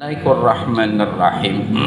Bismillahirrahmanirrahim.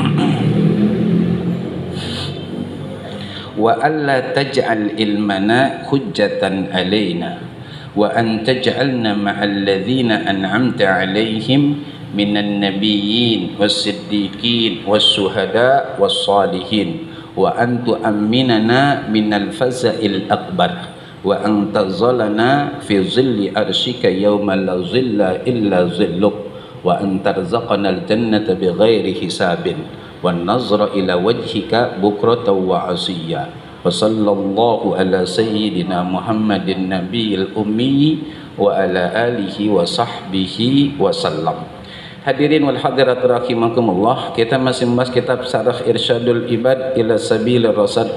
Wa alla taj'al ilmana hujjatan alaina wa an taj'alna ma'al ladzina an'amta 'alaihim minan nabiyyin was-siddiqin was-syuhada was-salihin wa an tu'amminana minal faza'il akbar wa an tazalana fi zilli arsyika yawma la zilla illa zilluk wa antarzaqana al-jannata bighairi hisabin wan nazra ila wajhika bukratan wa asiyya wa sallallahu ala sayyidina Muhammadin nabiyil ummi wa ala alihi wa sahbihi wa sallam. Hadirin wal hadirat rahimakumullah, kita masih membahas kitab Syarah Irsyadul Ibad ila Sabilir Rasyad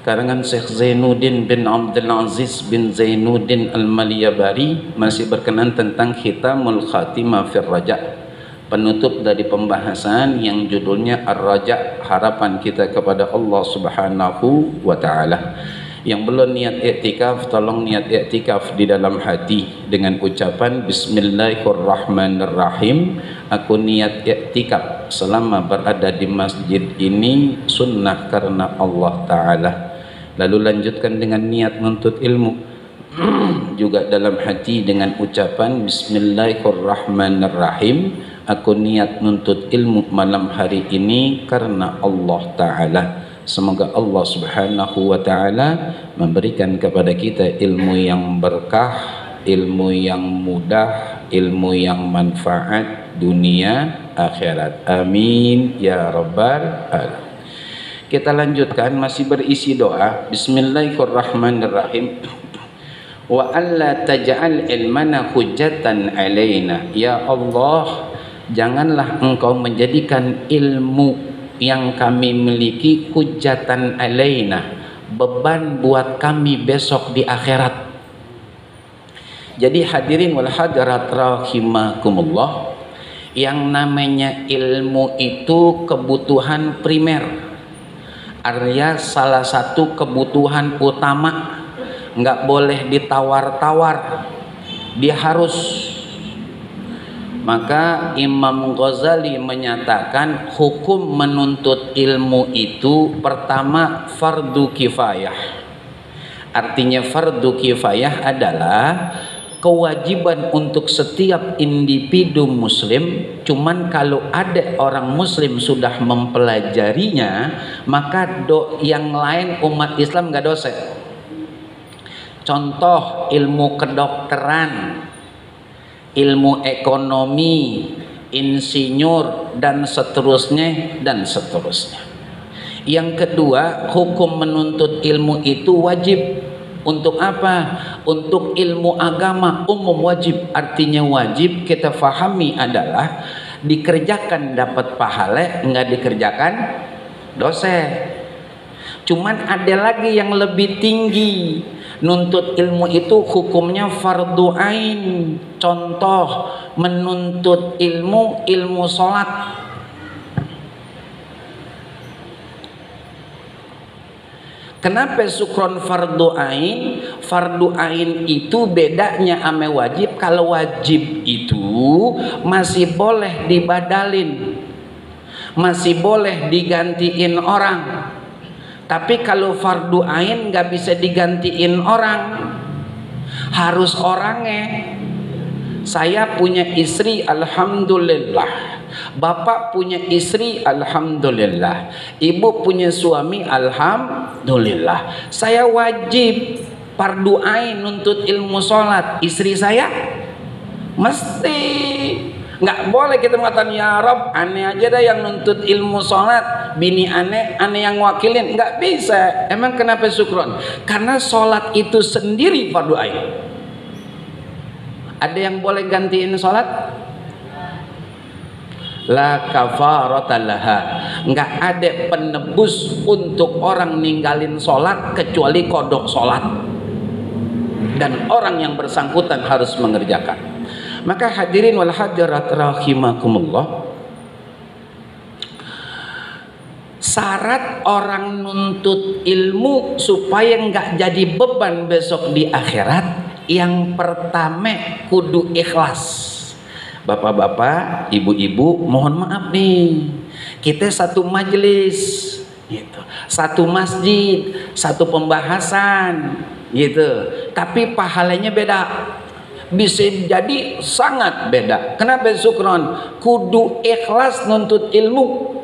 karangan Syekh Zainuddin bin Abdul Aziz bin Zainuddin Al-Maliyabari, masih berkenan tentang Khitamul Khatimah fir Raja, penutup dari pembahasan yang judulnya Ar-Raja, harapan kita kepada Allah Subhanahu wa taala. Yang belum niat i'tikaf, tolong niat i'tikaf di dalam hati dengan ucapan Bismillahirrahmanirrahim. Aku niat i'tikaf selama berada di masjid ini sunnah karena Allah Ta'ala. Lalu lanjutkan dengan niat menuntut ilmu juga dalam hati dengan ucapan Bismillahirrahmanirrahim. Aku niat menuntut ilmu malam hari ini karena Allah Ta'ala. Semoga Allah Subhanahu wa taala memberikan kepada kita ilmu yang berkah, ilmu yang mudah, ilmu yang manfaat dunia akhirat. Amin ya rabbal alamin. Kita lanjutkan, masih berisi doa. Bismillahirrahmanirrahim. Wa alla taj'al ilmana hujjatan alaina. Ya Allah, janganlah engkau menjadikan ilmu yang kami miliki hujjatan alaina, beban buat kami besok di akhirat. Jadi hadirin wal hadirat rahimakumullah, yang namanya ilmu itu kebutuhan primer, artinya salah satu kebutuhan utama, nggak boleh ditawar-tawar, dia harus. Maka Imam Ghazali menyatakan hukum menuntut ilmu itu pertama fardu kifayah. Artinya fardu kifayah adalah kewajiban untuk setiap individu muslim. Cuman kalau ada orang muslim sudah mempelajarinya, maka yang lain umat Islam nggak dosa. Contoh ilmu kedokteran, ilmu ekonomi, insinyur, dan seterusnya dan seterusnya. Yang kedua, hukum menuntut ilmu itu wajib. Untuk apa? Untuk ilmu agama umum wajib. Artinya wajib kita fahami adalah dikerjakan dapat pahala, enggak dikerjakan dosa. Cuman ada lagi yang lebih tinggi. Nuntut ilmu itu hukumnya fardu ain. Contoh menuntut ilmu, ilmu sholat. Kenapa sukron fardu ain? Fardu ain itu bedanya ame wajib. Kalau wajib itu masih boleh dibadalin, masih boleh digantiin orang. Tapi kalau fardu ain nggak bisa digantiin orang, harus orangnya. Saya punya istri, alhamdulillah. Bapak punya istri, alhamdulillah. Ibu punya suami, alhamdulillah. Saya wajib fardu ain nuntut ilmu sholat. Istri saya mesti. Nggak boleh kita mengatakan ya Rob, aneh aja dah yang nuntut ilmu sholat, bini aneh yang wakilin. Nggak bisa. Emang kenapa sukron? Karena sholat itu sendiri fardu ain. Ada yang boleh gantiin sholat? La kafarata laha. Nggak ada penebus untuk orang ninggalin sholat kecuali kodok sholat, dan orang yang bersangkutan harus mengerjakan. Maka hadirin wal hadirat rahimakumullah, syarat orang nuntut ilmu supaya nggak jadi beban besok di akhirat, yang pertama kudu ikhlas. Bapak-bapak, ibu-ibu, mohon maaf nih, kita satu majelis, gitu, satu masjid, satu pembahasan, gitu, tapi pahalanya beda, bisa jadi sangat beda. Kenapa Sukron? Kudu ikhlas nuntut ilmu.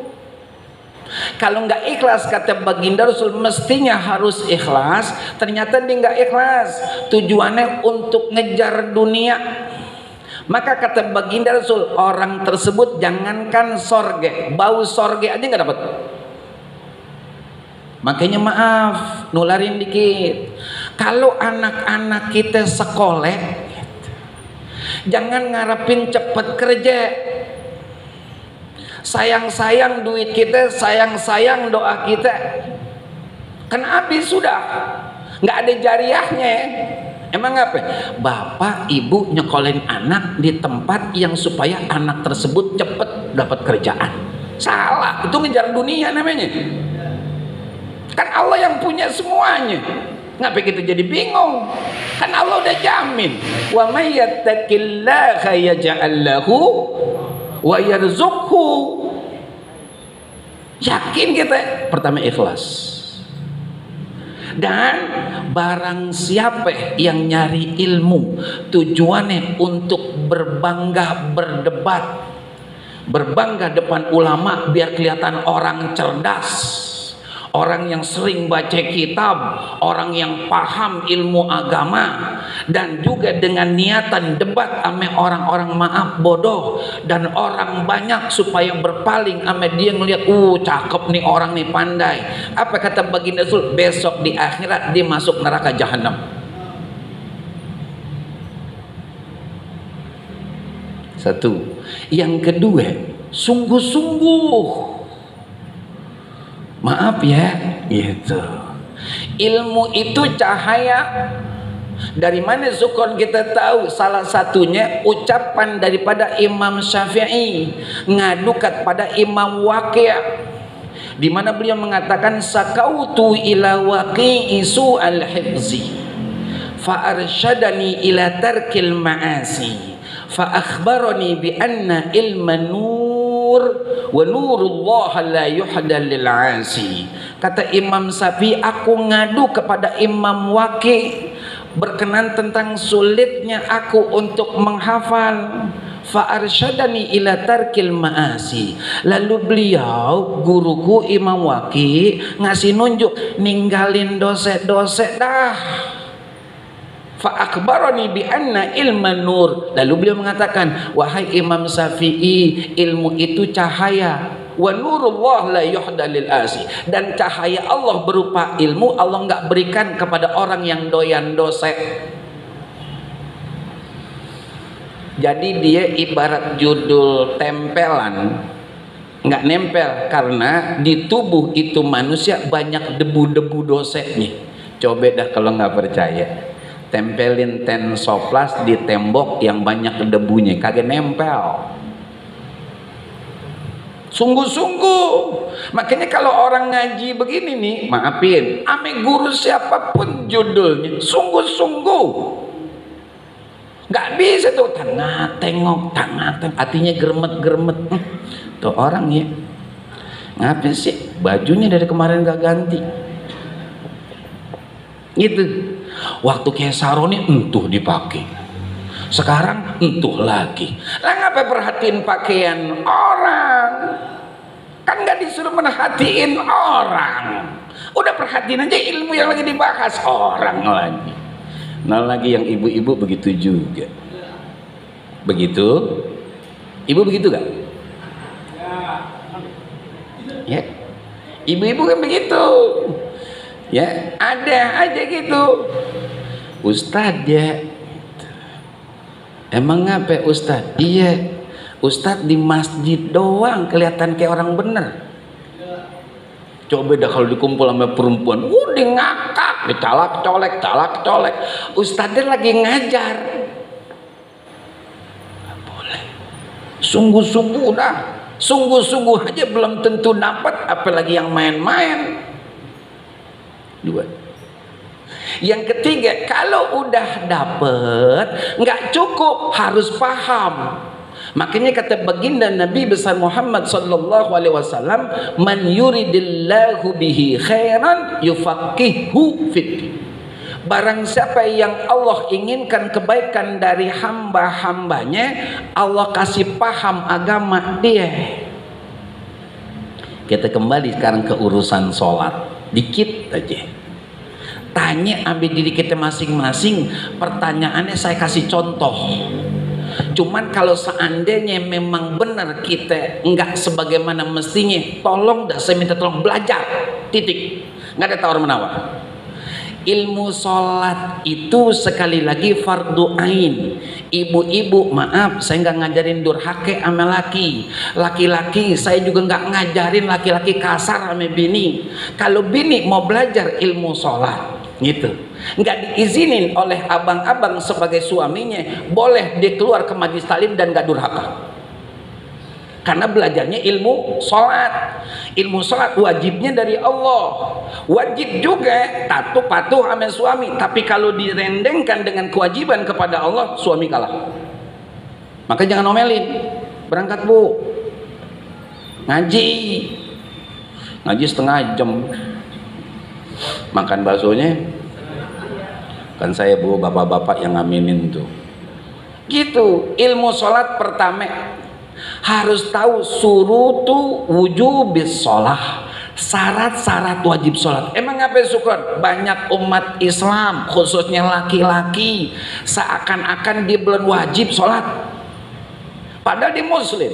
Kalau nggak ikhlas, kata baginda Rasul, mestinya harus ikhlas, ternyata dia nggak ikhlas, tujuannya untuk ngejar dunia. Maka kata baginda Rasul, orang tersebut jangankan sorge, bau sorge aja nggak dapat. Makanya maaf, nularin dikit. Kalau anak-anak kita sekolah, jangan ngarepin cepet kerja. Sayang-sayang duit kita, sayang-sayang doa kita, kan habis sudah, nggak ada jariahnya. Emang apa? Bapak ibu nyekolahin anak di tempat yang supaya anak tersebut cepet dapat kerjaan. Salah, itu ngejar dunia namanya. Kan Allah yang punya semuanya. Ngapa kita jadi bingung? Kan Allah udah jamin. Wa may yattaqillaha yaj'al lahu wa yarzuqhu. Yakin kita, pertama ikhlas. Dan barang siapa yang nyari ilmu tujuannya untuk berbangga, berdebat, berbangga depan ulama biar kelihatan orang cerdas, orang yang sering baca kitab, orang yang paham ilmu agama, dan juga dengan niatan debat sama orang-orang maaf bodoh dan orang banyak supaya berpaling sama dia ngelihat, cakep nih orang nih, pandai. Apa kata baginda Rasul? Besok di akhirat dia masuk neraka jahanam. Satu. Yang kedua, sungguh-sungguh, maaf ya, gitu. Ilmu itu cahaya. Dari mana Sukron kita tahu? Salah satunya ucapan daripada Imam Syafi'i ngadu kepada Imam Waqi', di mana beliau mengatakan, sakautu ila Waqi'i su'al hifzi fa arsyadani ila tarkil ma'asi fa akhbarani bi anna ilma nur wa nurullah la yuhdal lil 'asi. Kata Imam Syafi'i, aku ngadu kepada Imam Waqi' berkenan tentang sulitnya aku untuk menghafal. Fa arsyadani ila tarkil ma'asi. Lalu beliau, guruku Imam Waqi', ngasih nunjuk, ninggalin dosa-dosa dah. Fa akhbarani bi anna ilma nur. Lalu beliau mengatakan, wahai Imam Syafi'i, ilmu itu cahaya. Wa nurullah la yuhda lil asi. Dan cahaya Allah berupa ilmu, Allah enggak berikan kepada orang yang doyan dosa. Jadi dia ibarat judul tempelan, enggak nempel, karena di tubuh itu manusia banyak debu-debu dosanya. Coba dah kalau nggak percaya, tempelin tensoplas di tembok yang banyak debunya, kagak nempel. Sungguh-sungguh. Makanya kalau orang ngaji begini nih, maafin, ame guru siapapun judulnya, sungguh-sungguh. Gak bisa tuh tengah tengok, hatinya gremet-gremet. Tuh orang ya, ngapain sih bajunya dari kemarin gak ganti? Gitu. Waktu kayak saroni entuh dipakai, sekarang entuh lagi. Lah ngapa perhatiin pakaian orang? Kan nggak disuruh merhatiin orang. Udah perhatiin aja ilmu yang lagi dibahas orang lagi. Nah lagi yang ibu-ibu begitu juga. Begitu? Ibu begitu gak? Ya. Ibu-ibu kan begitu. Ya, ada aja gitu. Ustadz ya. Emang ngapa Ustadz? Iya, Ustadz di masjid doang kelihatan kayak orang bener. Coba dah kalau dikumpul sama perempuan, dia ngakak, calak-colek. Ustadznya lagi ngajar. Gak boleh. Sungguh-sungguh dah. Sungguh-sungguh aja belum tentu dapat, apalagi yang main-main. Dua. Yang ketiga, kalau udah dapet nggak cukup, harus paham. Makanya kata baginda Nabi besar Muhammad sallallahu alaihi wasallam, man yuridillahu bihi khairan yufaqihu fid. Barang siapa yang Allah inginkan kebaikan dari hamba-hambanya, Allah kasih paham agama dia. Kita kembali sekarang ke urusan sholat, dikit aja. Tanya ambil diri kita masing-masing. Pertanyaannya saya kasih contoh. Cuman kalau seandainya memang benar kita enggak sebagaimana mestinya, tolong dah, saya minta tolong belajar, titik, nggak ada tawar menawar. Ilmu sholat itu sekali lagi fardu ain. Ibu-ibu maaf, saya nggak ngajarin durhaka sama laki. Laki-laki saya juga nggak ngajarin laki-laki kasar sama bini. Kalau bini mau belajar ilmu sholat gitu, nggak diizinin oleh abang-abang sebagai suaminya, boleh dia keluar ke majlis taklim dan nggak durhaka, karena belajarnya ilmu sholat. Ilmu sholat wajibnya dari Allah, wajib juga taat patuh sama suami, tapi kalau direndengkan dengan kewajiban kepada Allah, suami kalah. Maka jangan omelin, berangkat bu, ngaji setengah jam, makan baksonya kan saya bu, bapak-bapak yang ngaminin tuh gitu. Ilmu sholat pertama harus tahu surutu wujubis sholat, syarat-syarat wajib sholat. Emang apa syukur? Banyak umat Islam khususnya laki-laki seakan-akan dia belum wajib sholat, padahal dia muslim,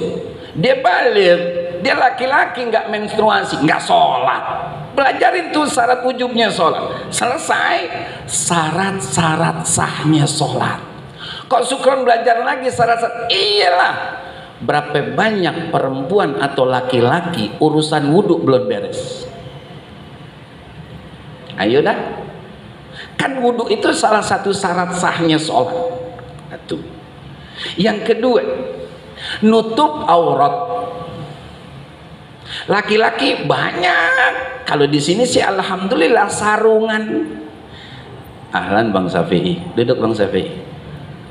dia balik, dia laki-laki nggak menstruasi, nggak sholat. Belajarin tuh syarat wujubnya sholat, selesai syarat-syarat sahnya sholat. Kok syukron belajar lagi syarat-syarat? Iyalah, berapa banyak perempuan atau laki-laki urusan wudhu belum beres. Ayo dah, kan wudhu itu salah satu syarat sahnya sholat. Satu. Yang kedua, nutup aurat. Laki-laki banyak, kalau di sini sih alhamdulillah sarungan. Ahlan Bang Syafi'i, duduk Bang Syafi'i.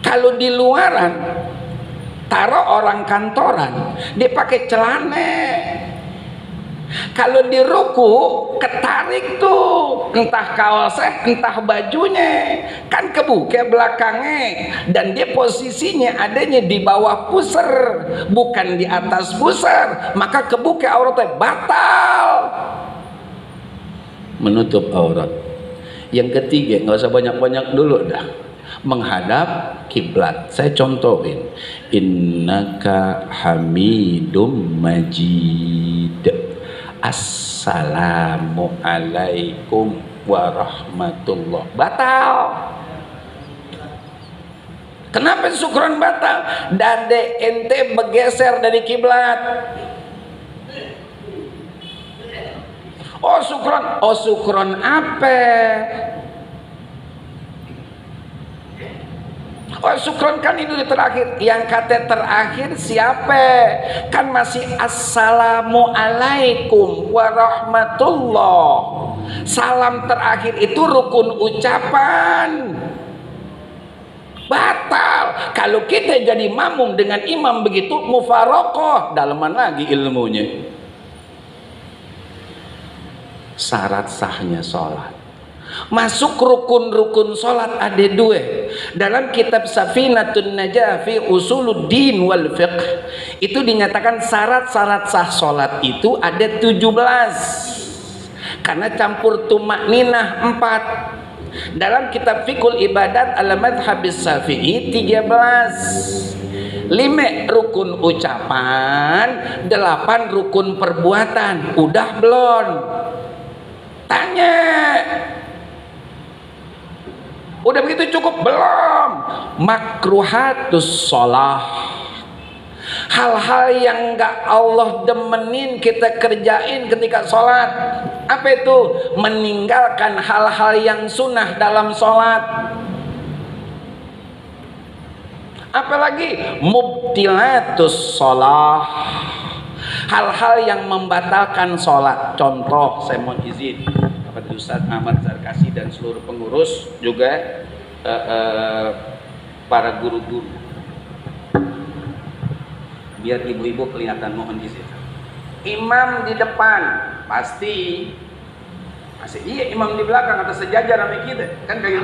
Kalau di luaran, taruh orang kantoran, dia pakai celana. Kalau di ruku ketarik tuh, entah kaosnya, entah bajunya, kan kebuka belakangnya, dan dia posisinya adanya di bawah pusar, bukan di atas pusar, maka kebuka auratnya batal. Menutup aurat. Yang ketiga, nggak usah banyak-banyak dulu dah, menghadap kiblat. Saya contohin, innaka hamidum majid. Assalamualaikum warahmatullah. Batal. Kenapa syukron batal? Dade ente bergeser dari kiblat. Oh syukron apa? Oh syukron kan itu terakhir. Yang kata terakhir siapa? Kan masih assalamualaikum warahmatullah. Salam terakhir itu rukun ucapan. Batal. Kalau kita jadi makmum dengan imam begitu, mufarokoh, dalaman lagi ilmunya. Syarat sahnya sholat. Masuk rukun-rukun sholat ada dua. Dalam kitab Safinatun Najah fi Usuluddin wal Fiqh itu dinyatakan syarat-syarat sah sholat itu ada 17, karena campur tumakninah 4. Dalam kitab Fiqhul Ibadat al-Madhabis Syafi'i 13. 5 rukun ucapan, 8 rukun perbuatan. Udah belum? Tanya. Udah begitu cukup belum? Makruhatus sholah, hal-hal yang gak Allah demenin kita kerjain ketika sholat. Apa itu? Meninggalkan hal-hal yang sunnah dalam sholat. Apalagi mubtilatus sholah, hal-hal yang membatalkan sholat. Contoh, saya mau izin kepada Ustaz Ahmad Zarkasi dan seluruh pengurus, juga para guru-guru. biar ibu-ibu kelihatan mohon di situ. Imam di depan pasti. Masih iya imam di belakang atau sejajar sama kita kan kayak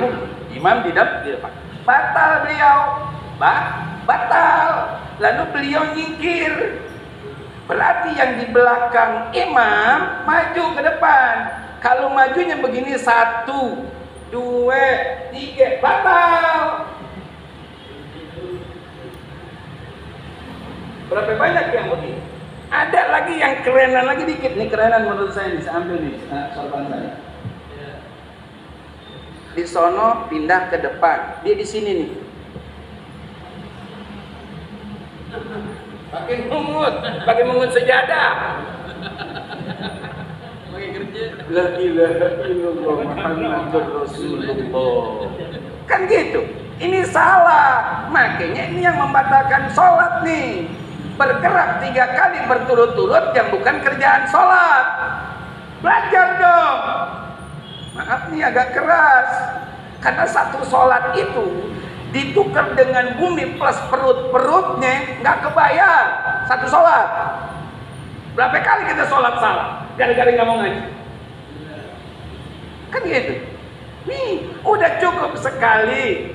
imam di depan. Batal beliau, batal. Lalu beliau nyingkir. Berarti yang di belakang imam maju ke depan. Kalau majunya begini 1, 2, 3 batal. Berapa banyak yang begini? Ada lagi yang kerenan lagi dikit. Ini kerenan menurut saya nih, saya ambil nih sorban saya. Di sono pindah ke depan. Dia di sini nih. Pakai mungut sejadah. Pakai kerja. La ilaha illallah Muhammadur Rasulullah. Kan gitu. Ini salah. Makanya ini yang membatalkan sholat nih. Bergerak 3 kali berturut-turut yang bukan kerjaan sholat. Belajar dong. Maaf nih agak keras. Karena satu sholat itu ditukar dengan bumi plus perut-perutnya nggak kebayar. Satu sholat. Berapa kali kita sholat salah gara-gara nggak mau ngaji? Kan gitu. Nih udah cukup sekali,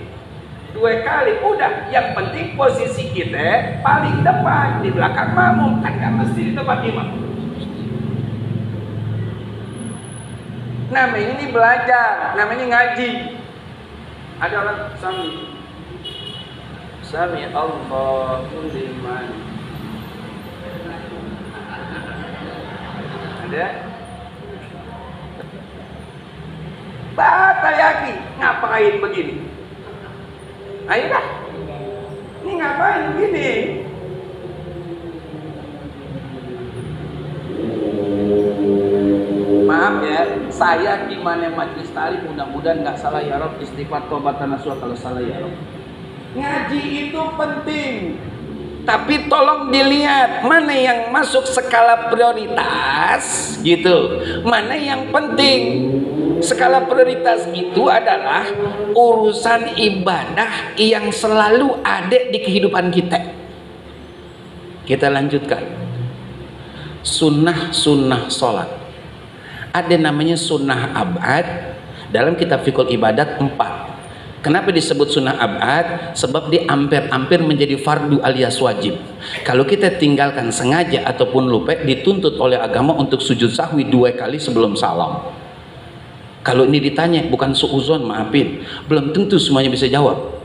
2 kali udah. Yang penting posisi kita paling depan, di belakang makmum, kan nggak mesti di tempat imam. Namanya ini belajar, namanya ngaji. Ada orang Sami Allahu liman. Ada? Batal yakin, ngapain begini? Ayo dah. Ini ngapain begini? Maaf ya, saya gimana majelis taklim mudah-mudahan nggak salah ya Rob, istighfar tobatan nasuha kalau salah ya Rob. Ngaji itu penting. Tapi tolong dilihat mana yang masuk skala prioritas gitu. Mana yang penting. Skala prioritas itu adalah urusan ibadah yang selalu ada di kehidupan kita. Kita lanjutkan. Sunnah sholat. Ada namanya sunnah abad. Dalam kitab fikul ibadat 4. Kenapa disebut sunnah abad? Sebab dia hampir-hampir menjadi fardu alias wajib. Kalau kita tinggalkan sengaja ataupun lupa, dituntut oleh agama untuk sujud sahwi 2 kali sebelum salam. Kalau ini ditanya, bukan suuzon, maafin, belum tentu semuanya bisa jawab.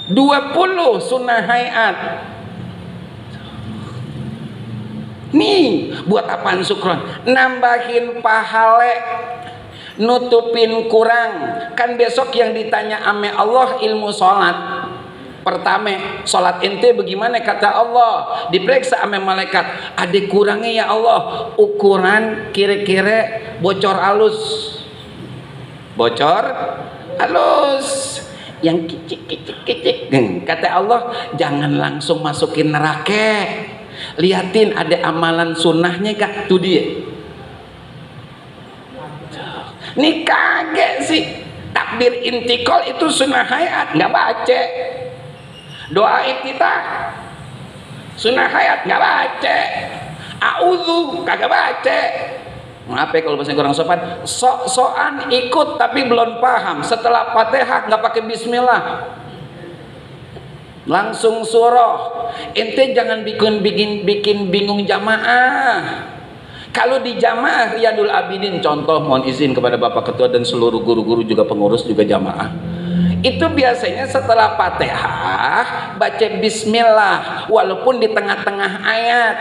20 sunnah hayat. Nih, buat apaan sukron? Nambahin pahala, nutupin kurang. Kan besok yang ditanya ame Allah ilmu sholat. Pertama, sholat ente bagaimana kata Allah? Diperiksa ame malaikat. Ada kurangnya ya Allah. Ukuran kira-kira bocor halus. Bocor halus. Yang kicik-kicik. Kata Allah, jangan langsung masukin neraka. Lihatin ada amalan sunnahnya kak. Itu dia. Ini kaget sih. Takbir intikal itu sunnah hayat, nggak baca. Doa iftitah sunnah hayat, nggak baca. A'udzu kagak baca. Maaf ya kalau bahasa kurang sopan. Sok-sokan ikut tapi belum paham. Setelah Fatihah nggak pakai bismillah, langsung surah. Ente jangan bikin bingung jamaah. Kalau di jamaah Riyadul Abidin, contoh mohon izin kepada Bapak Ketua dan seluruh guru-guru juga pengurus juga jamaah, itu biasanya setelah Fatihah baca bismillah walaupun di tengah-tengah ayat.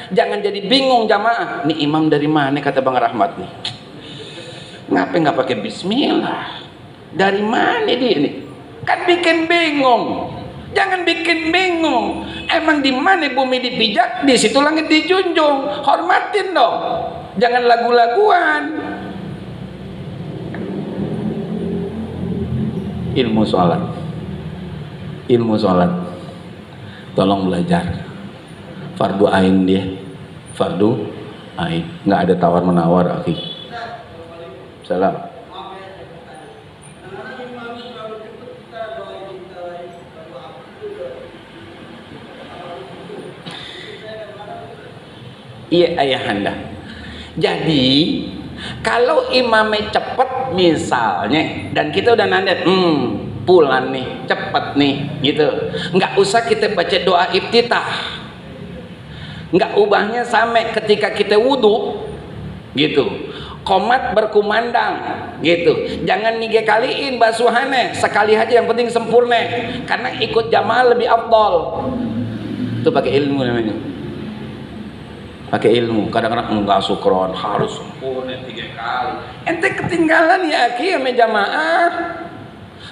Jangan jadi bingung jamaah, ini imam dari mana kata Bang Rahmat nih, ngapain nggak pakai bismillah, dari mana dia nih, kan bikin bingung. Jangan bikin bingung. Emang di mana bumi dipijak, di situ langit dijunjung. Hormatin dong. Jangan lagu-laguan. Ilmu sholat. Ilmu sholat. Tolong belajar. Fardu ain dia. Fardu ain. Nggak ada tawar menawar, akhi. Salam. Iya ayahanda. Jadi kalau imamnya cepet misalnya, dan kita udah nandet, pulang nih, cepet nih, gitu. Nggak usah kita baca doa iftitah. Nggak ubahnya sampai ketika kita wudhu, gitu. Qomat berkumandang, gitu. Jangan 3 kaliin basuhannya, sekali aja yang penting sempurna. Karena ikut jamaah lebih afdol. Itu pakai ilmu namanya. Pakai ilmu. Kadang-kadang enggak sukron, harus sempurna 3 kali. Ente ketinggalan ya akhi sama jamaah.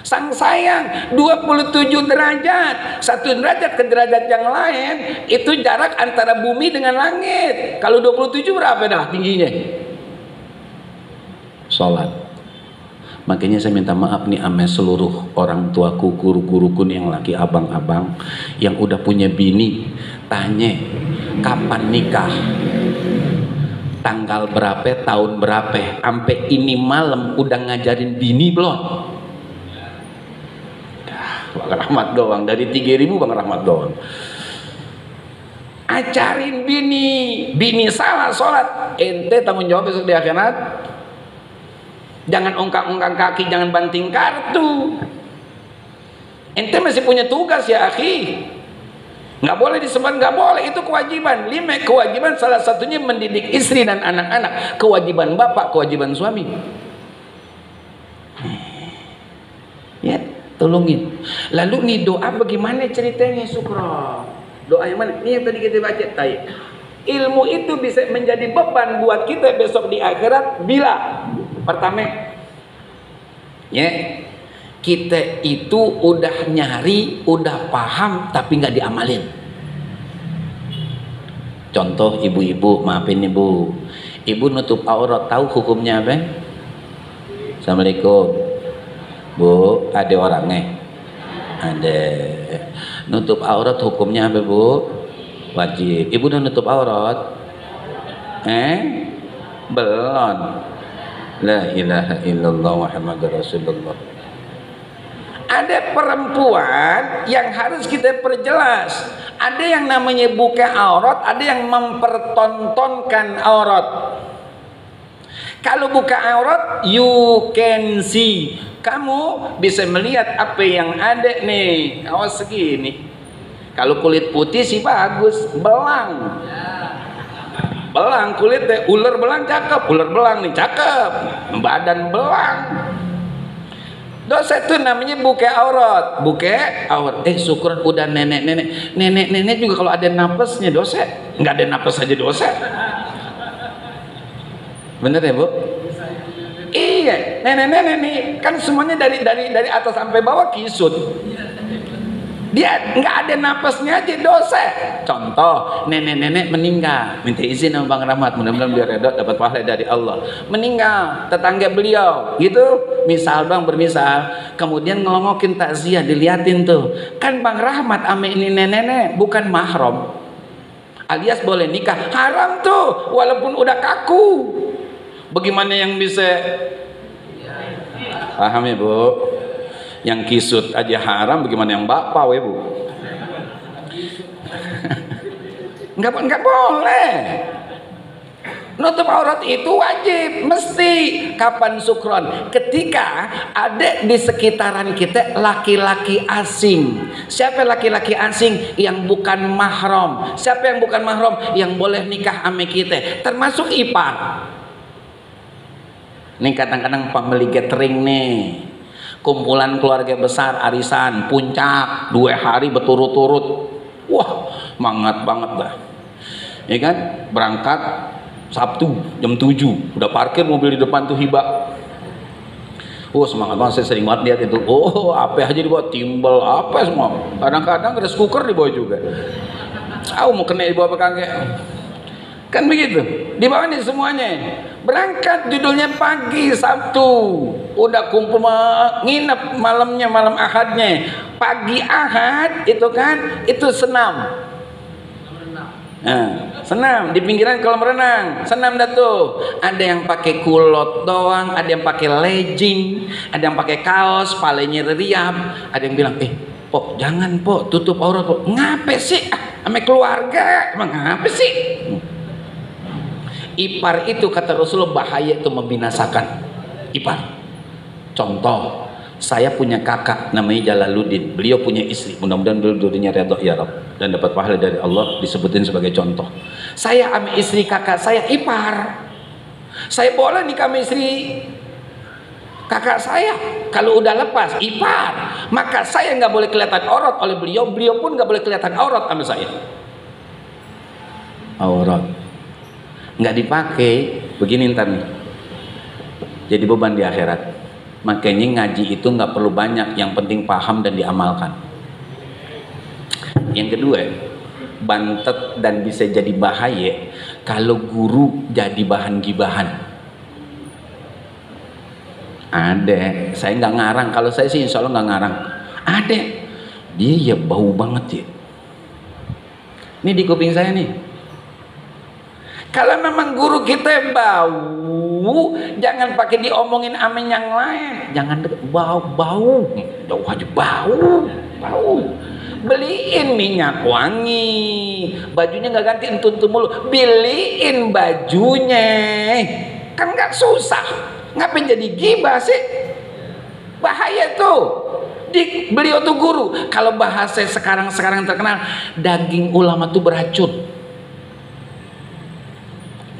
Sang sayang 27 derajat. 1 derajat ke derajat yang lain itu jarak antara bumi dengan langit. Kalau 27 berapa dah tingginya? Sholat. Makanya saya minta maaf nih sama seluruh orang tuaku, guru-guruku yang laki abang-abang yang udah punya bini, tanya kapan nikah, tanggal berapa, tahun berapa, sampai ini malam udah ngajarin bini belum? Bang Rahmat doang, dari 3.000 Bang Rahmat doang. Ajarin bini salah sholat, ente tanggung jawab besok di akhirat. Jangan ongkang-ongkang kaki, jangan banting kartu. Ente masih punya tugas ya akhi. Nggak boleh disebut nggak boleh, itu kewajiban. 5 kewajiban, salah satunya mendidik istri dan anak-anak. Kewajiban bapak, kewajiban suami. Ya, tolongin. Lalu nih doa bagaimana ceritanya Sukron? Doa yang mana? Ini yang tadi kita baca tadi. Ilmu itu bisa menjadi beban buat kita besok di akhirat bila pertama, ya, kita itu udah nyari, udah paham, tapi nggak diamalin. Contoh ibu-ibu, maafin ibu, ibu nutup aurat, tahu hukumnya apa? Assalamualaikum, bu, ada orangnya? Ada. Nutup aurat hukumnya apa bu? Wajib. Ibu udah nutup aurat? Belum. La ilaha illallah Muhammadur Rasulullah. Ada perempuan yang harus kita perjelas. Ada yang namanya buka aurat, ada yang mempertontonkan aurat. Kalau buka aurat, you can see. Kamu bisa melihat apa yang ada nih. Awas segini. Kalau kulit putih sih bagus, belang. Belang kulit deh, ular belang cakep, ular belang nih cakep, badan belang. Dosa itu namanya buka aurat, buka aurat. Syukuran udah nenek juga kalau ada napasnya dosa, nggak ada napas aja dosa. Bener ya bu? Iya, nenek nih kan semuanya dari atas sampai bawah kisut. Dia nggak ada napasnya aja dosa. Contoh, nenek meninggal, minta izin sama Bang Rahmat, mudah-mudahan biar redot dapat pahala dari Allah. Meninggal, tetangga beliau, gitu. Misal bang, bermisal, kemudian ngelongokin takziah, diliatin tuh. Kan Bang Rahmat ame ini nenek bukan mahram, alias boleh nikah, haram tuh, walaupun udah kaku. Bagaimana yang bisa paham ya bu? Yang kisut aja haram, bagaimana yang bapak we bu? Nggak boleh. Nutup aurat itu wajib, mesti. Kapan Sukron? Ketika ada di sekitaran kita laki-laki asing. Siapa laki-laki asing? Yang bukan mahram. Siapa yang bukan mahram? Yang boleh nikah sama kita, termasuk ipar. Nih kadang-kadang pembeli catering nih, kumpulan keluarga besar, arisan, puncak, 2 hari berturut-turut. Wah, semangat banget dah. Ya kan? Berangkat Sabtu jam 7, udah parkir mobil di depan tuh hibah. Semangat banget, saya sering banget lihat itu. Apa aja dibawa, timbal apa semua. Kadang-kadang rice cooker dibawa juga. Mau kena dibawa apa kagak? Kan begitu. Dibawa nih semuanya. Berangkat judulnya pagi Sabtu, udah kumpul nginep malamnya, malam Ahadnya. Pagi Ahad itu kan itu senam. Senam di pinggiran kolam renang, senam dah tuh. Ada yang pakai kulot doang, ada yang pakai legging, ada yang pakai kaos, palanya riap. Ada yang bilang, Pok jangan Pok, tutup aurat Pok. Ngapain sih? Sama keluarga, emang ngapain sih? Ipar itu kata Rasulullah bahaya, itu membinasakan. Ipar. Contoh, saya punya kakak namanya Jalaluddin, beliau punya istri, mudah-mudahan beliau dulunya redha ya Rabb dan dapat pahala dari Allah, disebutin sebagai contoh. Saya sama istri kakak saya ipar, saya boleh nikah sama istri kakak saya, kalau udah lepas ipar, maka saya nggak boleh kelihatan aurat oleh beliau, beliau pun nggak boleh kelihatan aurat sama saya. Aurat nggak dipakai, begini ntar nih, jadi beban di akhirat. Makanya ngaji itu nggak perlu banyak, yang penting paham dan diamalkan. Yang kedua, bantet dan bisa jadi bahaya kalau guru jadi bahan gibahan. Ada, saya nggak ngarang, kalau saya sih insya Allah nggak ngarang. Ada, dia ya bau banget ya. Ini di kuping saya nih. Kalau memang guru kita bau, jangan pakai diomongin amin yang lain. Jangan bau, jauh aja bau. Beliin minyak wangi, bajunya nggak ganti entun-entun mulu. Beliin bajunya, kan nggak susah. Ngapain jadi gibah sih? Bahaya tuh. Beliau tuh guru. Kalau bahasa sekarang terkenal, daging ulama tuh beracun.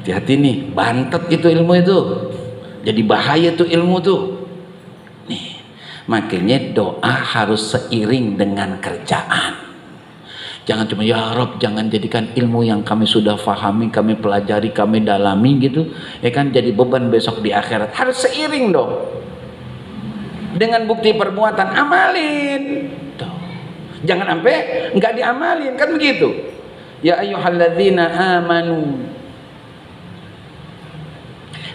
Hati-hati nih, bantet itu ilmu itu, jadi bahaya tuh ilmu tuh. Nih, makanya doa harus seiring dengan kerjaan. Jangan cuma ya Rob, jangan jadikan ilmu yang kami sudah fahami, kami pelajari, kami dalami gitu, ya kan jadi beban besok di akhirat. Harus seiring dong. Dengan bukti perbuatan, amalin. Tuh. Jangan sampai nggak diamalin, kan begitu. Ya ayyuhalladzina amanu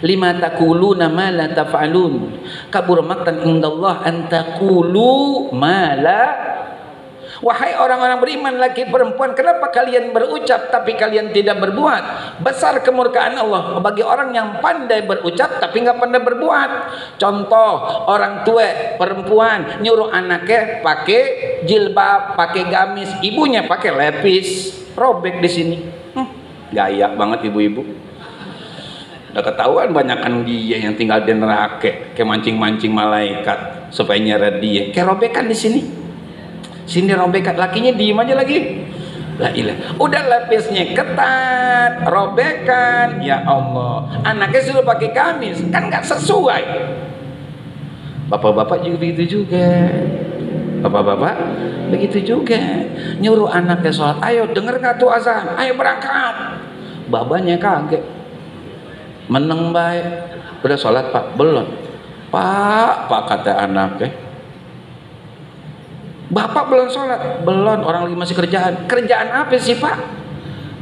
lima taquluna ma la taf'alun kabur maqtan indallah an taqulu ma la. Wahai orang-orang beriman laki perempuan, kenapa kalian berucap tapi kalian tidak berbuat? Besar kemurkaan Allah bagi orang yang pandai berucap tapi nggak pandai berbuat. Contoh, orang tua perempuan nyuruh anaknya pakai jilbab, pakai gamis, ibunya pakai lepis, robek di sini. Gaya banget ibu-ibu. Udah ketahuan banyakan dia yang tinggal di neraka, kayak mancing-mancing malaikat supaya nyeret dia. Kayak robekan di sini. Sini robekan, lakinya diem aja lagi. La ilah. Udah lapisnya ketat, robekan, ya Allah. Anaknya sudah pakai gamis, kan nggak sesuai. Bapak-bapak juga begitu juga. Bapak-bapak begitu juga. Nyuruh anaknya sholat, ayo denger nggak tuh azan, ayo berangkat. Babanya kaget. Meneng baik, udah sholat pak? Belum. Pak kata anaknya, bapak belum sholat? Belum, orang lagi masih kerjaan. Kerjaan apa sih pak?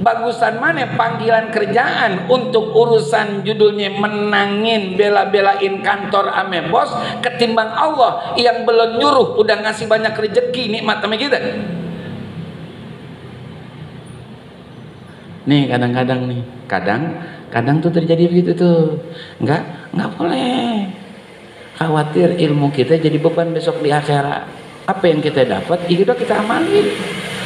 Bagusan mana panggilan kerjaan untuk urusan judulnya menangin bela-belain kantor ame bos, ketimbang Allah yang belum nyuruh udah ngasih banyak rezeki nikmat sama kita. Nih kadang tuh terjadi begitu tuh. Nggak boleh khawatir ilmu kita jadi beban besok di akhirat. Apa yang kita dapat itu kita amalin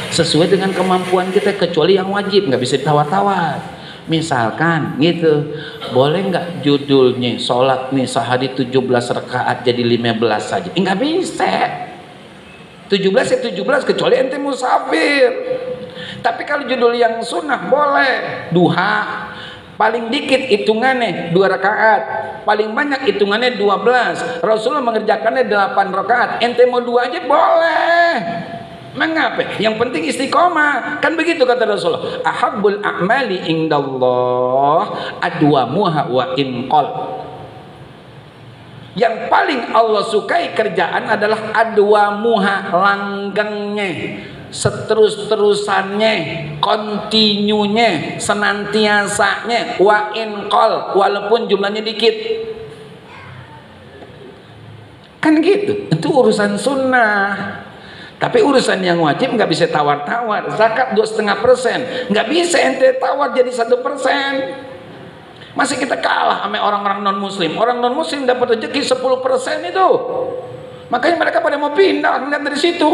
sesuai dengan kemampuan kita, kecuali yang wajib nggak bisa ditawar-tawar. Misalkan gitu, boleh nggak judulnya sholat nih sehari 17 rakaat jadi 15 saja? Nggak bisa. 17 ya 17, kecuali ente musafir. Tapi kalau judul yang sunnah boleh. Duha paling dikit hitungannya 2 rakaat, paling banyak hitungannya 12. Rasulullah mengerjakannya 8 rakaat. Ente mau 2 aja boleh. Mengapa? Yang penting istiqomah. Kan begitu kata Rasulullah. Ahabbul a'mali indallah adwamuha wa inqal. Yang paling Allah sukai kerjaan adalah adwamuha, langgengnya, seterus-terusannya, kontinunya, senantiasanya, wa inqal, walaupun jumlahnya dikit. Kan gitu. Itu urusan sunnah. Tapi urusan yang wajib nggak bisa tawar-tawar. Zakat 2,5%, nggak bisa ente tawar jadi 1%. Masih kita kalah sama orang-orang non muslim. Orang non muslim dapat rezeki 10% itu. Makanya mereka pada mau pindah ngeliat dari situ.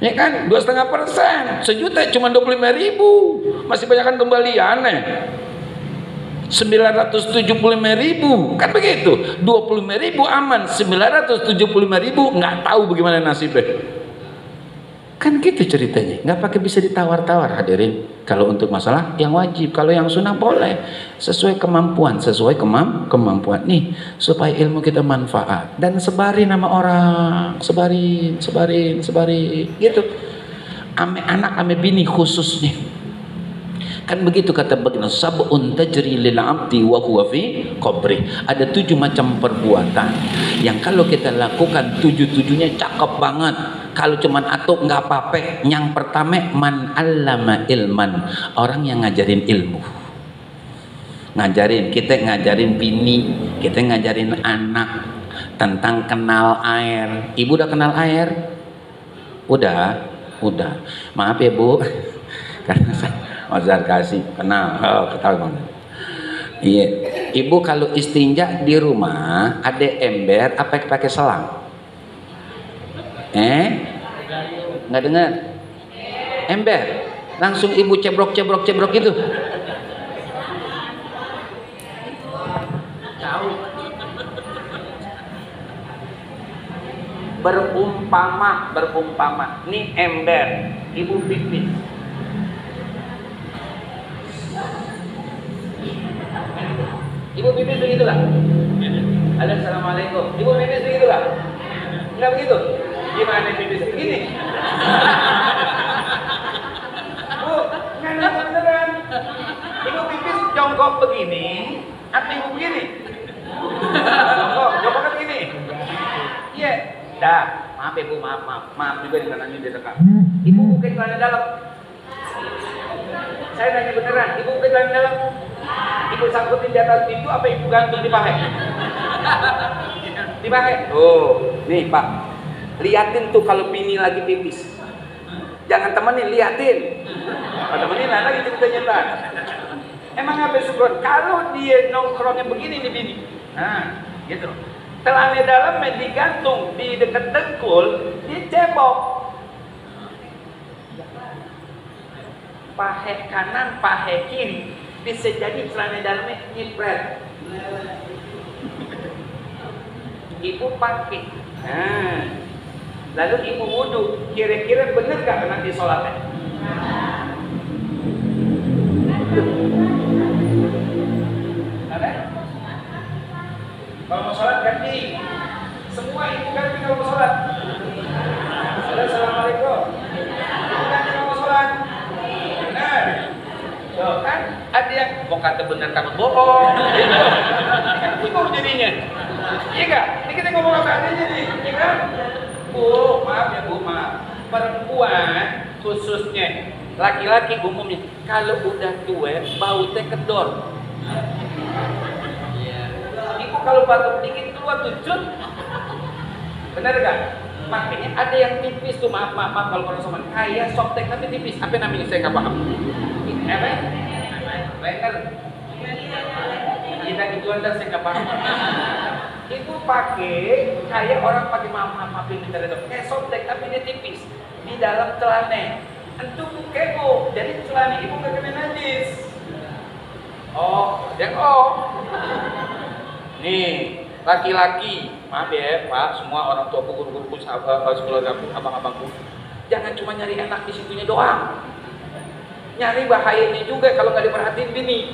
Ya kan, 2,5%, 1 juta cuma 25.000, masih banyak kan kembaliannya. 975.000 kan begitu. 25.000 aman, 975.000 nggak tahu bagaimana nasibnya. Kan gitu ceritanya, nggak pakai bisa ditawar-tawar hadirin. Kalau untuk masalah yang wajib, kalau yang sunnah boleh sesuai kemampuan, sesuai kemampuan nih, supaya ilmu kita manfaat dan sebarin nama orang, sebarin gitu. Ame anak, ame bini khususnya. Kan begitu kata baginda, sab'un tajri lil 'abdi wa huwa fi qabri. Ada 7 macam perbuatan yang kalau kita lakukan 7-7-nya cakep banget. Kalau cuman atuk nggak apa-apa. Yang pertama, man 'allama ilman, orang yang ngajarin ilmu. Ngajarin, kita ngajarin bini, kita ngajarin anak tentang kenal air. Ibu udah kenal air? Udah. Maaf ya Bu, karena saya Mazhar kasih kenal, ketahui banget. Iya, ibu kalau istinja di rumah ada ember apa pakai selang? Nggak dengar? Ember, langsung ibu cebrok gitu. Berumpama, nih ember, ibu pipis. Ibu pipis begitu lah. Assalamualaikum. Ibu pipis begitu lah. Enggak begitu? Gimana pipis begini? Bu, nggak beneran. Ibu pipis jongkok begini, atau ibu begini? Jongkok kan begini. Iya. Dah, maaf ibu, maaf juga di kanannya dia dekat. Ibu buka celana dalam. Saya nanya beneran, ibu buka celana dalam. Ibu sangkutin di atas pintu apa ibu gantung di pahe? Di pahe. Oh, nih Pak, liatin tuh kalau bini lagi pipis. Jangan temenin, liatin. Kalau temenin lagi ceritanya ntar. Emang apa syukur? Kalau dia nongkrongnya begini nih bini, nah gitu. Celana dalam digantung di dekat dengkul, dicebok. Pahe kanan, pahe kiri. Bisa jadi celana dalamnya nyipret. Ibu pakai. Nah, lalu ibu wudhu. Kira-kira bener gak nanti sholatnya? Kalau mau sholat ganti. Semua ibu ganti kalau mau sholat. Assalamualaikum. Ibu ganti kalau mau sholat. Benar. Tuh kan ada yang mau kata benar takut bohong gitu. Kan bingung jadinya. Iya gak? Ini kita ngomong apa adanya nih, iya kan? Bu, maaf ya Bu, maaf. Perempuan khususnya, laki-laki umumnya kalau udah tua bau teh kendor. Ibu kalau batuk dikit keluar tujuh. Benar gak? Makanya ada yang tipis tuh, maaf kalau orang sama kayak softtek tapi tipis. Apa namanya saya nggak paham. Apa? Leher. Kita gituan dah saya nggak paham. Itu pakai kayak orang pakai maaf ini dari dok. Kayak softtek tapi dia tipis di dalam celana. Antum kepo, jadi celana ibu nggak kena najis. Oh, nih laki-laki, maaf ya Pak, semua orang tuaku, guru-guruku, sekeluargaku, abang-abangku, jangan cuma nyari enak di situnya doang, nyari bahayanya juga kalau nggak diperhatiin bini.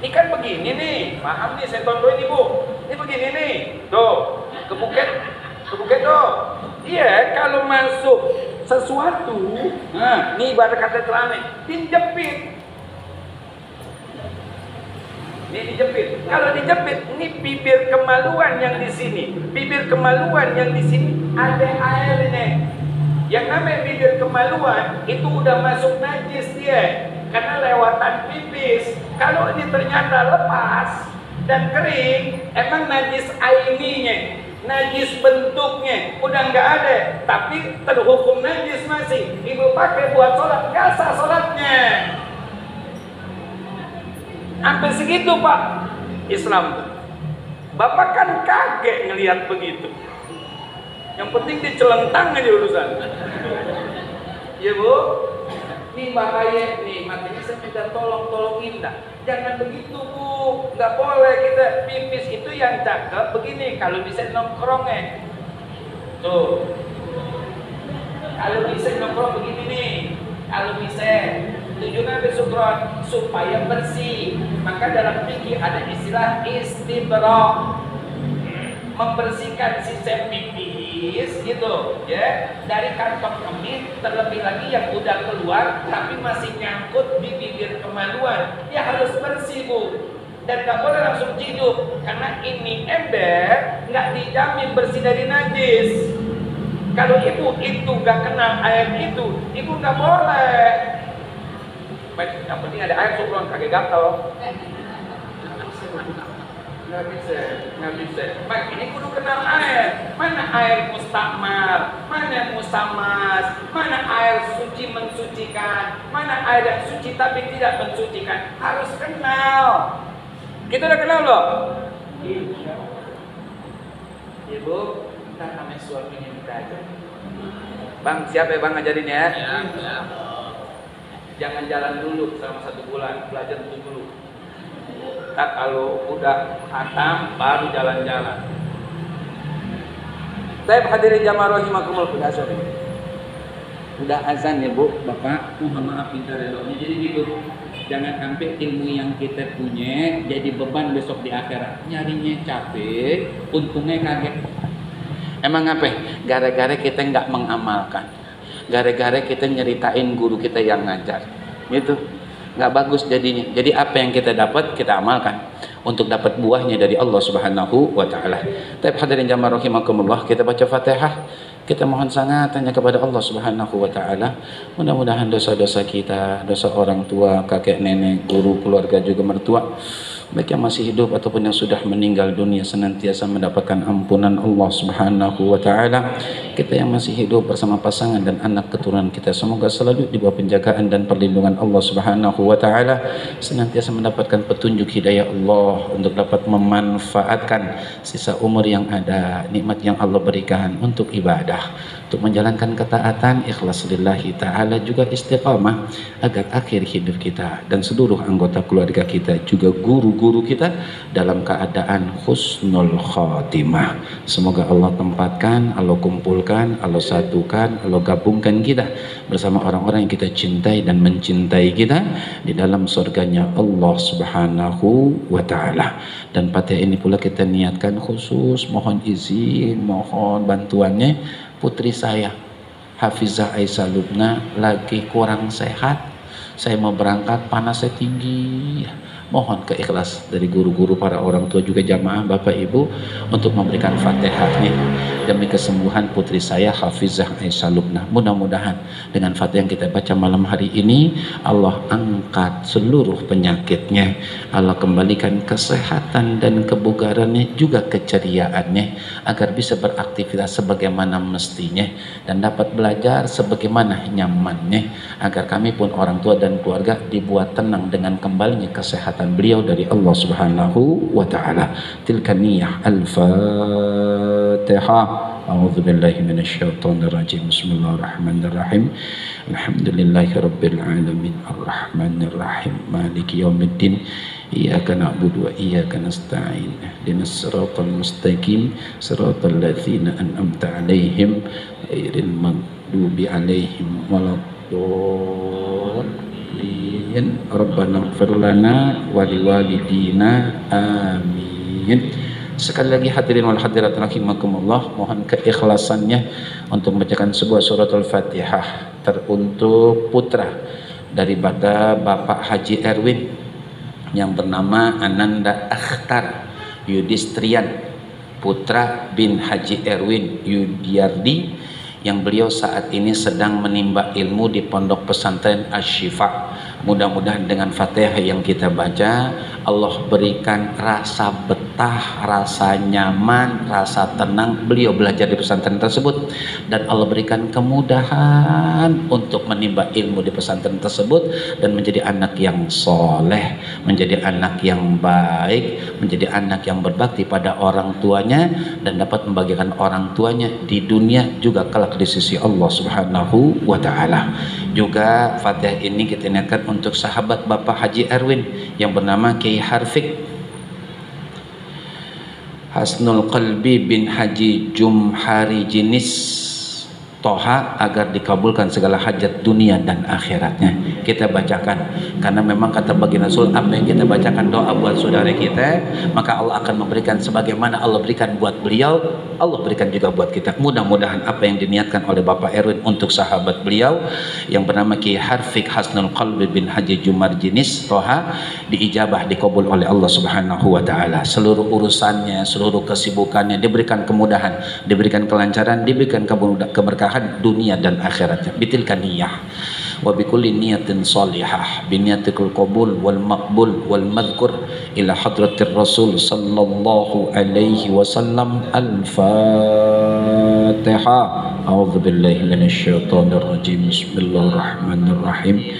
Ini kan begini nih, paham nih, saya tontonin ibu. Ini begini nih, tuh, kebuket tuh. Iya, kalau masuk sesuatu, nah, nih ibarat kata celana, dijepit. Ini dijepit. Kalau dijepit, ini bibir kemaluan yang di sini. Bibir kemaluan yang di sini ada airnya. Yang namanya bibir kemaluan itu udah masuk najis dia, karena lewatan pipis. Kalau ini ternyata lepas dan kering, emang najis aininya, najis bentuknya udah nggak ada, tapi terhukum najis masih. Ibu pakai buat sholat, nggak sah sholatnya. Sampai segitu Pak Islam tuh. Bapak kan kaget ngelihat begitu. Yang penting dicelentang aja urusan. Iya Bu. Nih bahaya nih, makanya saya minta tolongin dah. Jangan begitu Bu, nggak boleh kita pipis itu yang cakep begini. Kalau bisa nongkrongnya, tuh. Kalau bisa nongkrong begini nih, kalau bisa tujuannya bersukron supaya bersih. Maka dalam fikih ada istilah istibra, membersihkan sisa pipis gitu ya dari kantong kemih, terlebih lagi yang udah keluar tapi masih nyangkut di bibir kemaluan, ya harus bersih Bu, dan nggak boleh langsung ciduk karena ini ember nggak dijamin bersih dari najis. Kalau ibu itu nggak kena air itu, ibu nggak boleh. Baik, yang penting ada air supaya kagak gatal. Nggak bisa. Baik, ini kudu kenal air. Mana air mustakmal, mana musamas, mana air suci mensucikan, mana air yang suci tapi tidak mensucikan. Harus kenal. Kita udah kenal loh. Ibu, kita namanya suaminya kita aja. Bang, siapa ya Bang ngajarin ya? Ya. Jangan jalan dulu selama 1 bulan, belajar dulu. Tak kalau udah khatam baru jalan-jalan. Saya hadirin jamaah rahimakumullah, udah azan. Udah azan ya Bu, Bapak. Mohon maaf minta redonya. Jadi gitu. Jangan sampai ilmu yang kita punya jadi beban besok di akhirat. Nyarinya capek, untungnya kaget. Emang apa? Gara-gara kita nggak mengamalkan. Gara-gara kita nyeritain guru kita yang ngajar. Gitu. Nggak bagus jadinya. Jadi apa yang kita dapat kita amalkan untuk dapat buahnya dari Allah Subhanahu wa taala. Tapi hadirin jamaah rahimakumullah, kita baca Fatihah, kita mohon sangat tanya kepada Allah Subhanahu wa taala. Mudah-mudahan dosa-dosa kita, dosa orang tua, kakek nenek, guru, keluarga juga mertua, baik yang masih hidup ataupun yang sudah meninggal dunia, senantiasa mendapatkan ampunan Allah Subhanahu wa taala. Kita yang masih hidup bersama pasangan dan anak keturunan kita semoga selalu di bawah penjagaan dan perlindungan Allah Subhanahu wa taala, senantiasa mendapatkan petunjuk hidayah Allah untuk dapat memanfaatkan sisa umur yang ada, nikmat yang Allah berikan untuk ibadah, untuk menjalankan ketaatan, ikhlas lillahi ta'ala, juga istiqamah agar akhir hidup kita dan seluruh anggota keluarga kita juga guru-guru kita dalam keadaan husnul khatimah. Semoga Allah tempatkan, Allah kumpulkan, Allah satukan, Allah gabungkan kita bersama orang-orang yang kita cintai dan mencintai kita di dalam surganya Allah Subhanahu wa ta'ala. Dan Fatihah ini pula kita niatkan khusus mohon izin, mohon bantuannya putri saya Hafizah Aisyah Lubna lagi kurang sehat. Saya mau berangkat, panasnya tinggi. Mohon keikhlas dari guru-guru, para orang tua juga jamaah Bapak Ibu untuk memberikan Fatihahnya demi kesembuhan putri saya Hafizah Aisyah Lubna. Mudah-mudahan dengan Fatihah yang kita baca malam hari ini Allah angkat seluruh penyakitnya, Allah kembalikan kesehatan dan kebugarannya juga keceriaannya agar bisa beraktivitas sebagaimana mestinya dan dapat belajar sebagaimana nyamannya, agar kami pun orang tua dan keluarga dibuat tenang dengan kembalinya kesehatan beliau dari Allah Subhanahu wa ta'ala. Tilka niyah. Al-Fatihah. A'udzu billahi minasyaitonir rajim. Bismillahirrahmanirrahim. Alhamdulillahi rabbil alamin. Arrahmanir rahim. Maliki yaumiddin. Iyyaka na'budu wa iyyaka nasta'in. Ihdinas siratal mustaqim. Siratal ladzina an'amta 'alaihim ghairil maghdubi 'alaihim waladdallin. Rabbana ighfir lana wa liwalidina amin. Sekali lagi hadirin wal hadirat rahimakumullah, mohon keikhlasannya untuk membacakan sebuah surat Al-Fatihah teruntuk putra daripada Bapak Haji Erwin yang bernama Ananda Akhtar Yudistrian, putra bin Haji Erwin Yudiardi, yang beliau saat ini sedang menimba ilmu di pondok pesantren Asy-Syifa. Mudah-mudahan dengan Fatihah yang kita baca Allah berikan rasa betah, rasa nyaman, rasa tenang beliau belajar di pesantren tersebut, dan Allah berikan kemudahan untuk menimba ilmu di pesantren tersebut dan menjadi anak yang soleh, menjadi anak yang baik, menjadi anak yang berbakti pada orang tuanya dan dapat membagikan orang tuanya di dunia juga kelak di sisi Allah Subhanahu wa ta'ala. Juga Fatihah ini kita niatkan untuk sahabat Bapak Haji Erwin yang bernama Kiai Harfiq Hasnul Qalbi bin Haji Jumhari Jinis Toha, agar dikabulkan segala hajat dunia dan akhiratnya. Kita bacakan, karena memang kata baginda Rasul, apa yang kita bacakan doa buat saudara kita, maka Allah akan memberikan sebagaimana Allah berikan buat beliau, Allah berikan juga buat kita. Mudah-mudahan apa yang diniatkan oleh Bapak Erwin untuk sahabat beliau yang bernama Kiai Harfiq Hasnul Qalbi bin Haji Jumhari Jinis Toha diijabah, dikabul oleh Allah Subhanahu wa taala. Seluruh urusannya, seluruh kesibukannya diberikan kemudahan, diberikan kelancaran, diberikan keberkahan dunia dan akhiratnya. Bitilkan niyah wa bikulli niyatin salihah biniyatikul qabul wal maqbul wal madhkur ila hadratir rasul sallallahu alaihi wasallam. Al-Fatihah. A'udzu billahi minasyaitonir rajim. Bismillahirrahmanirrahim.